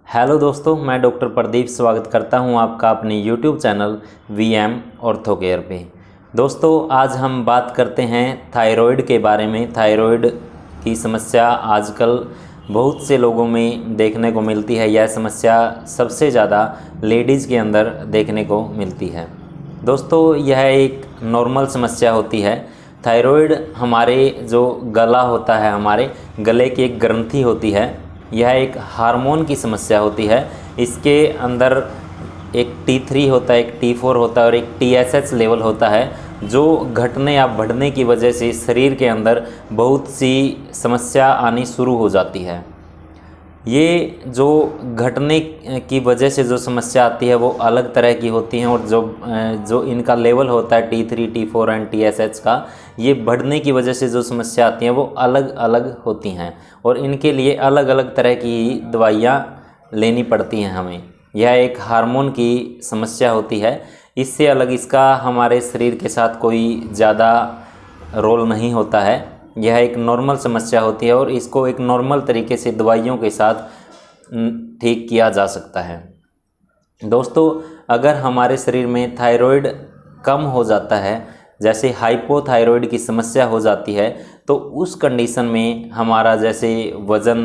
Hello दोस्तों, मैं doctor Pradeep स्वागत करता हूं आपका अपने YouTube channel VM ortho care पे। दोस्तों, आज हम बात करते हैं थायराइड के बारे में। थायराइड की समस्या आजकल बहुत से लोगों में देखने को मिलती है। यह समस्या सबसे ज़्यादा लेडीज़ के अंदर देखने को मिलती है। दोस्तों, यह एक नॉर्मल समस्या होती है। थायराइड हमारे जो गला होता है, हमारे गले की एक ग्रंथि होती है। यह एक हार्मोन की समस्या होती है। इसके अंदर एक T3 होता है, एक T4 होता है और एक TSH लेवल होता है, जो घटने या बढ़ने की वजह से शरीर के अंदर बहुत सी समस्या आनी शुरू हो जाती है। ये जो घटने की वजह से जो समस्या आती है वो अलग तरह की होती हैं, और जो इनका लेवल होता है T3, T4 एंड TSH का, ये बढ़ने की वजह से जो समस्या आती हैं वो अलग अलग होती हैं, और इनके लिए अलग अलग तरह की दवाइयाँ लेनी पड़ती हैं हमें। यह एक हार्मोन की समस्या होती है। इससे अलग इसका हमारे शरीर के साथ कोई ज़्यादा रोल नहीं होता है। यह एक नॉर्मल समस्या होती है और इसको एक नॉर्मल तरीके से दवाइयों के साथ ठीक किया जा सकता है। दोस्तों, अगर हमारे शरीर में थायराइड कम हो जाता है, जैसे हाइपोथायराइड की समस्या हो जाती है, तो उस कंडीशन में हमारा जैसे वज़न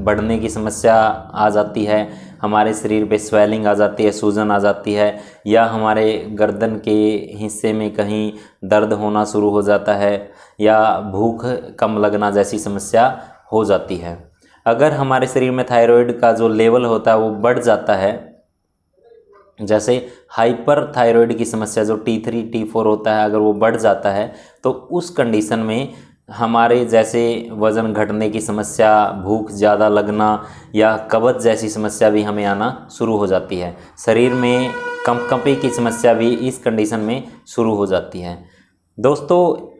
बढ़ने की समस्या आ जाती है, हमारे शरीर पे स्वेलिंग आ जाती है, सूजन आ जाती है, या हमारे गर्दन के हिस्से में कहीं दर्द होना शुरू हो जाता है, या भूख कम लगना जैसी समस्या हो जाती है। अगर हमारे शरीर में थायराइड का जो लेवल होता है वो बढ़ जाता है, जैसे हाइपर थायराइड की समस्या जो T3, T4 होता है, अगर वो बढ़ जाता है तो उस कंडीशन में हमारे जैसे वज़न घटने की समस्या, भूख ज़्यादा लगना या कब्ज़ जैसी समस्या भी हमें आना शुरू हो जाती है। शरीर में कंपकंपी की समस्या भी इस कंडीशन में शुरू हो जाती है। दोस्तों,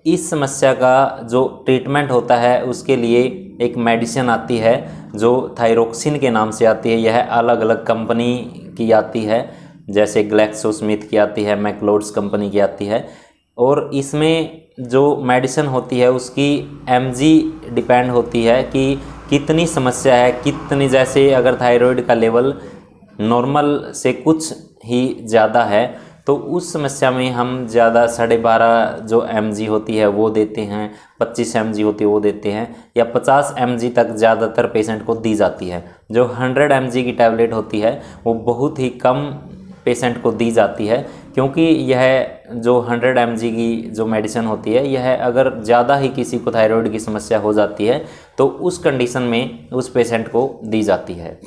इस समस्या का जो ट्रीटमेंट होता है उसके लिए एक मेडिसिन आती है जो थायरोक्सिन के नाम से आती है। यह अलग अलग कंपनी की आती है, जैसे ग्लैक्सोस्मिथ की आती है, मैक्लोड्स कंपनी की आती है, और इसमें जो मेडिसिन होती है उसकी mg डिपेंड होती है कि कितनी समस्या है, कितनी, जैसे अगर थायराइड का लेवल नॉर्मल से कुछ ही ज़्यादा है तो उस समस्या में हम ज़्यादा 12.5 जो mg होती है वो देते हैं, 25 mg होती है वो देते हैं, या 50 mg तक ज़्यादातर पेशेंट को दी जाती है। जो 100 mg की टैबलेट होती है वो बहुत ही कम पेशेंट को दी जाती है, क्योंकि यह जो 100 mg की जो मेडिसिन होती है, यह अगर ज़्यादा ही किसी को थायराइड की समस्या हो जाती है तो उस कंडीशन में उस पेशेंट को दी जाती है।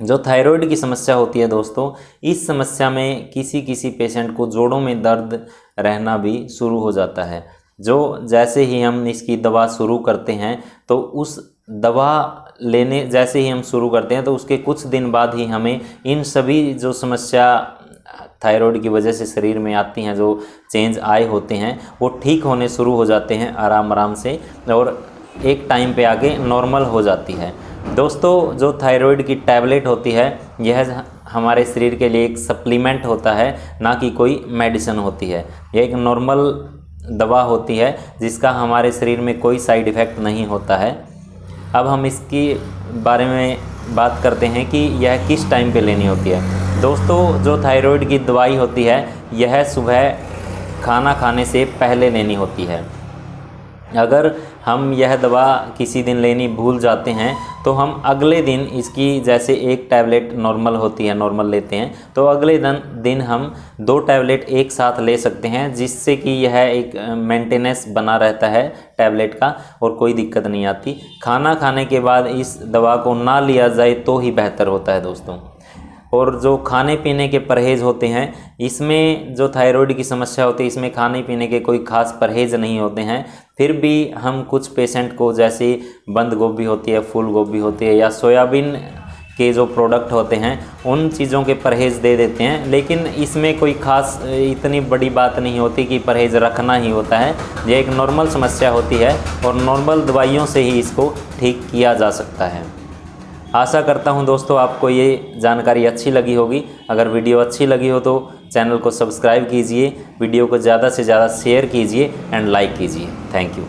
जो थायराइड की समस्या होती है दोस्तों, इस समस्या में किसी किसी पेशेंट को जोड़ों में दर्द रहना भी शुरू हो जाता है। जो जैसे ही हम इसकी दवा शुरू करते हैं तो उस दवा लेने जैसे ही हम शुरू करते हैं तो उसके कुछ दिन बाद ही हमें इन सभी जो समस्या थायराइड की वजह से शरीर में आती हैं, जो चेंज आए होते हैं, वो ठीक होने शुरू हो जाते हैं आराम आराम से, और एक टाइम पे आके नॉर्मल हो जाती है। दोस्तों, जो थायराइड की टैबलेट होती है यह हमारे शरीर के लिए एक सप्लीमेंट होता है, ना कि कोई मेडिसिन होती है। यह एक नॉर्मल दवा होती है जिसका हमारे शरीर में कोई साइड इफ़ेक्ट नहीं होता है। अब हम इसकी बारे में बात करते हैं कि यह किस टाइम पे लेनी होती है। दोस्तों, जो थायराइड की दवाई होती है यह सुबह खाना खाने से पहले लेनी होती है। अगर हम यह दवा किसी दिन लेनी भूल जाते हैं तो हम अगले दिन इसकी, जैसे एक टैबलेट नॉर्मल होती है, नॉर्मल लेते हैं, तो अगले दिन हम 2 टैबलेट एक साथ ले सकते हैं, जिससे कि यह एक मेंटेनेंस बना रहता है टैबलेट का और कोई दिक्कत नहीं आती। खाना खाने के बाद इस दवा को ना लिया जाए तो ही बेहतर होता है दोस्तों। और जो खाने पीने के परहेज़ होते हैं, इसमें जो थायराइड की समस्या होती है इसमें खाने पीने के कोई ख़ास परहेज़ नहीं होते हैं। फिर भी हम कुछ पेशेंट को, जैसे बंद गोभी होती है, फूल गोभी होती है, या सोयाबीन के जो प्रोडक्ट होते हैं, उन चीज़ों के परहेज़ दे देते हैं, लेकिन इसमें कोई ख़ास इतनी बड़ी बात नहीं होती कि परहेज़ रखना ही होता है। यह एक नॉर्मल समस्या होती है और नॉर्मल दवाइयों से ही इसको ठीक किया जा सकता है। आशा करता हूं दोस्तों आपको ये जानकारी अच्छी लगी होगी। अगर वीडियो अच्छी लगी हो तो चैनल को सब्सक्राइब कीजिए, वीडियो को ज़्यादा से ज़्यादा शेयर कीजिए एंड लाइक कीजिए। Thank you.